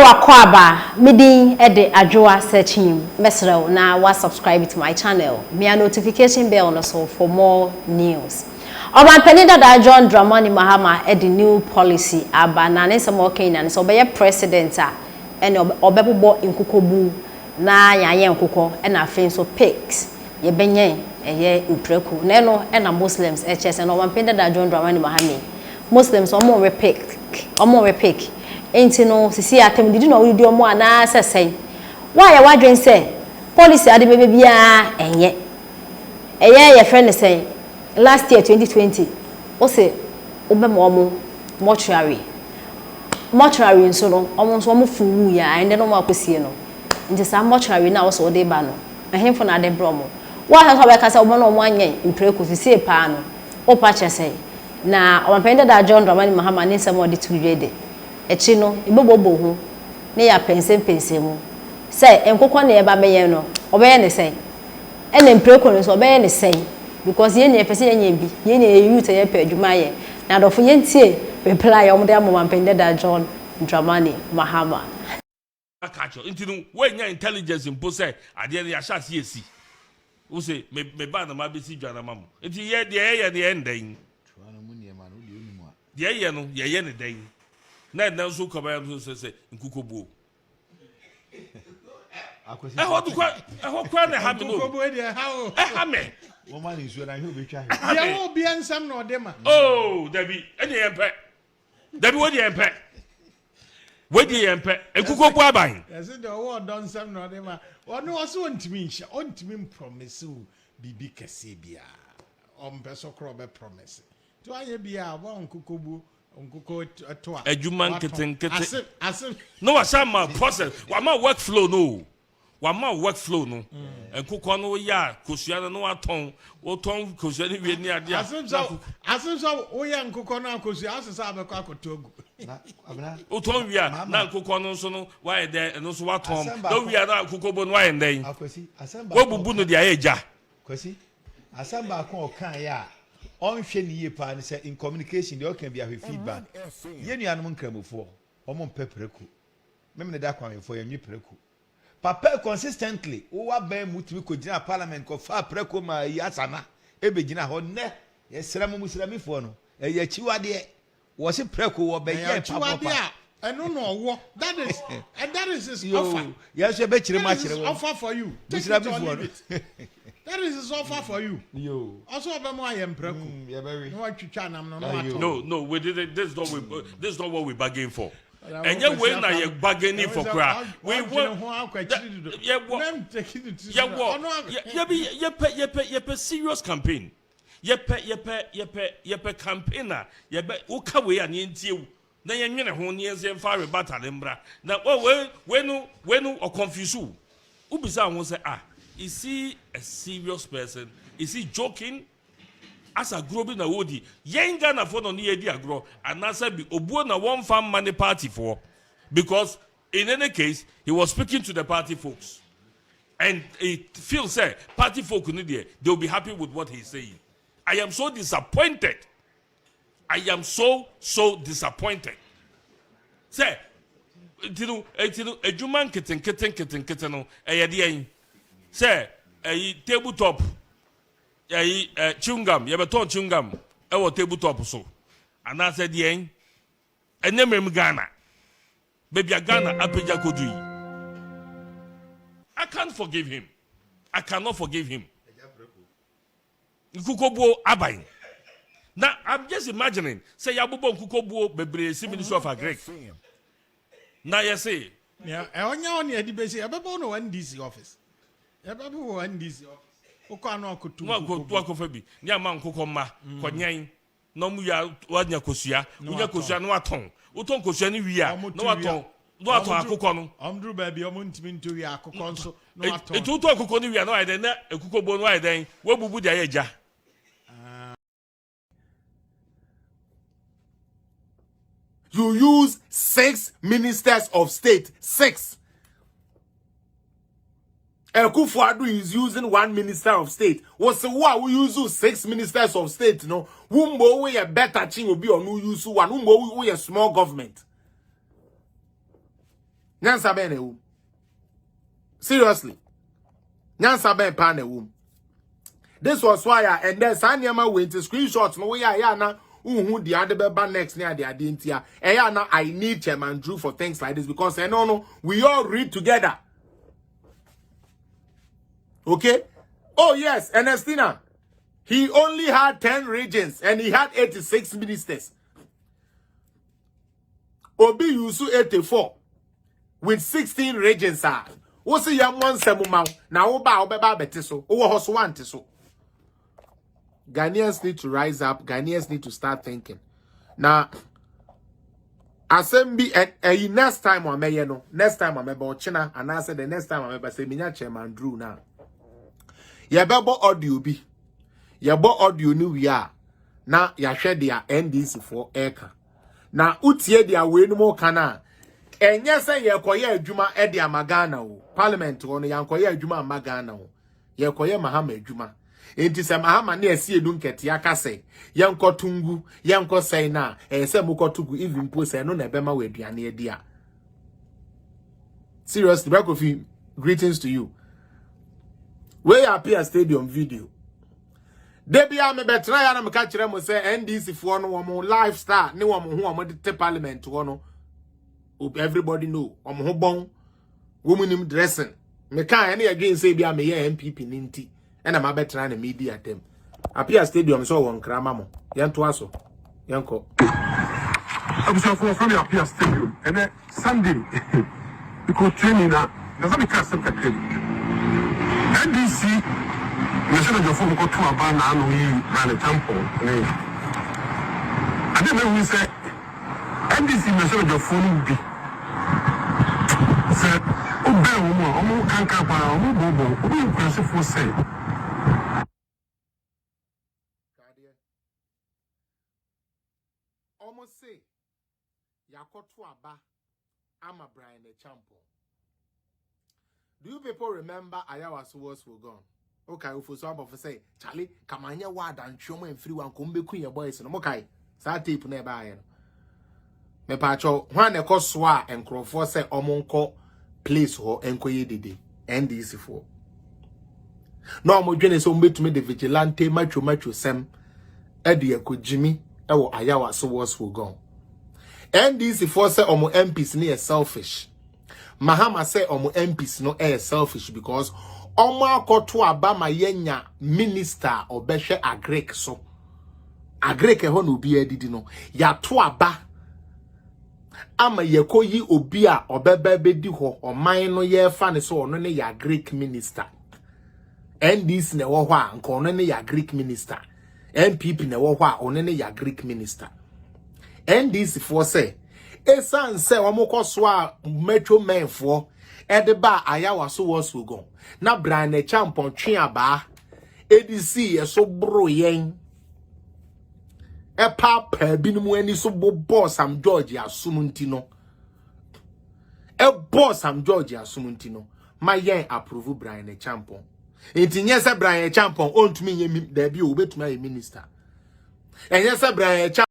wakwaba midi ede adwoa searching mesro na wa subscribe to my channel me a notification bell no so for more news. Oba penida da John Dramani Mahama ede new policy aba na ne some okay na so be president a ene obebobo nkokobu na yaye nkokọ na afen so pigs ye benye eye mpreku na no na Muslims HS na oba penida da John Dramani Mahama Muslims omo we pick enti no sisi atem didi no wudi omo ana sesai wa ya wadwen se policy ade bebe bia enye ye friend say last year 2020 o se obema omo mortuary nso no omo fuwu ya ende no makosie no nti sa mortuary na wo so de ba no ehemfo na de bro mo wa ha so be ka se omo no omo anye impreku sisi pa no o pa chese na ompende da John Dramani Mahama ni se mo de tuwede echi no ibobobo hu ne ya pense mu say enkokọ na eba beye no obeye ne say ene mpreko no so obeye ne say because ye ne pese ye bi ye ne youth ye pa adwuma ye na dofo ye ntie reply omde amoma mpende da John Dramani Mahama akacho ntinu we nya intelligence impo say ade ya sha esi wo say me ba na ma be si dwana mamu nti ye de ye ne endin tuana mu ne ma no de onimu a ye no ye ne den na so kaba so se nkukobuo akwesi kwa na ha me no nkukobuo de ha o ha me wo ma ni so na he obetwa he ya wo bia nsam na odema oh dabi ene yempe dabi wo de yempe wedi yempe nkukobuo aban yesi de wo don nsam na odema ono oso ntimi nhya ontimi promise bibi kese bia ompeso kro be promise to anye bia wo nkukobuo nkoko toa ejuma nkete no wa sama process wa ma workflow no nkoko no ya kosua no aton o ton kosua ni wie ni ade asemso wo ya nkoko no akosua asesa abekọ akotogu o ton wia na nkoko no so no wa de no so wa ton no wia na nkoko bo no wa nden akwesi asamba wo bubu no de ayeja kwesi asamba ko okan ya on hwe ni ye pa ni say in communication they can be a feedback ye nuanom nkramofo omo mpepreku memne da kwanfo ye nwipreku papa consistently wo wa ban mutumi ko gina parliament ko fa preku ma yi asana ebe gina ho ne ye sram musramifo no ye chiwade wo se preku wo be ye papa eno no owo that is his offer yes ye be chire ma chire wo offer for you musramifo no that is his offer for you. Yo. Also, Obama, I am preku. Yeah, very. No, we did it. This is not what we bargain for. And yet, when I am bargaining for crap, we want. Yeah, serious campaign. Yepe campaigner. Uka we and yentiu. Then you know who nears and far about Alembra. Now, when or confuse you. Ubisa won't say is he a serious person? Is he joking? As a grow na wodi, yenga na phone on the idea grow, and answer be obuo na one farm money party for, because in any case he was speaking to the party folks, and it feels say party folk they'll be happy with what he's saying. I am so disappointed. I am so disappointed. Say, ejuman keten no eyade say a tabletop chewing gum you beton chewing gum e tabletop so and I said yen enemem Ghana baby Ghana apeja kodui. I can't forgive him. I cannot forgive him. Nkukobuo abai. Now I'm just imagining say yabubo nkukobuo bebre Ministry of Agric. Now you say yeah onya on e dibesi abebo no one DC office. Ebabu one DC office. Uko anu akutu. Nwa akofa bi. Ni ama nkokọ mma konyen. No mu ya wanya kosua. Unya kosua no aton. Uton kosua ni wi a no aton. No aton akokọ no. Omdru ba bi omo ntimi nto wi akokọ nso no aton. Etu uton akokọ ni wi a no ayden na ekukọ bo no ayden. Wo bubu dia yeja. You use 6 ministers of state. 6. Kufuadu is using 1 minister of state. What's the what we use 6 ministers of state? No, wumbo we a better thing will be on who use one. Wumbo we a small government. Nyansa ben ewu. Seriously. Nyansa ben pa na ewu. This was why and then Sanyama went to screenshots no way na who the other beba next near the identity. Na I need Chairman Drew for things like this because no, we all read together. Okay? Oh yes, Ernestina. He only had 10 regions and he had 86 ministers. Obi Yusu 84 with 16 regions. What's a young one semumau? Now obeba betiso. Owo one tiso. Ghanaians need to rise up. Ghanaians need to start thinking. Now, assembly and next time I may no. Next time I may China and I said the next time I may say Minya Chairman Drew now. Ya bebo audio bi. Ya bo audio ni we are. Na ya share their NDC for eka. Na utie dia we no mo kana. Enye se ye koye adwuma e dia magana o. Parliament wono ya koye adwuma magana o. Ye koye mahama adwuma. Enti se mahama na esi edu nkete aka se. Ye nkotungu, ye nkosai na se mukotugu even pose no na ebema we aduane e dia. Seriously, Bakofi, greetings to you. Where appear stadium video. Debia me betra ya na me ka kire mo se NDC fo no wo lifestyle ne wo ho mo de parliament wo no everybody know ho bon womanim dressing me kan na again say bia me ye MPP ninti e na ma betra na media dem appear stadium so won krama mo yento aso yenko abusa from appear stadium and then Sunday because training na does not cast some NDC Monsieur le Fond got to a ban and a temple. I didn't know we said NDC Monsieur le Fond be said, oh, Bell, can't come by, oh, press for say. Almost say, Yakot to a ba, I'm a Brian a champion. Do you people remember Ayawa's words were gone? Okay, if some of us say, Charlie, come on your word and show me free one come be queen your boys and okay. Sa tape nearby. Me pacho, when the cost swa and crowfor say omonko place ho enkoye dede. NDC for. No mo dwene so mbetu me de vigilante macho sem edi eko Jimmy ewo Ayawa so was were gone. NDC for say omo MPs ni selfish. Mahama say omo MPs no selfish because omo akoto abama yenya minister obehwe agrek so agrek ho no obi adidi no ya to aba ama yekoyi obi a obeba bedi ho oman no ye fa ne so ono ne ya agrek minister NDC ne wo ho a nko ono ne ya agrek minister MPP ne wo ho a ono ne ya agrek minister NDC for say esan say omokoso a metro menfo edeba Ayawa so was we go na Brian e champion twe aba edc e so bro yen e papa binumu ani so boss am George asumunti no e boss am George asumunti no ma yen approve Brian e champion enti nye se Brian e champion ontumi ye da bi obetuma ye minister enye se Brian e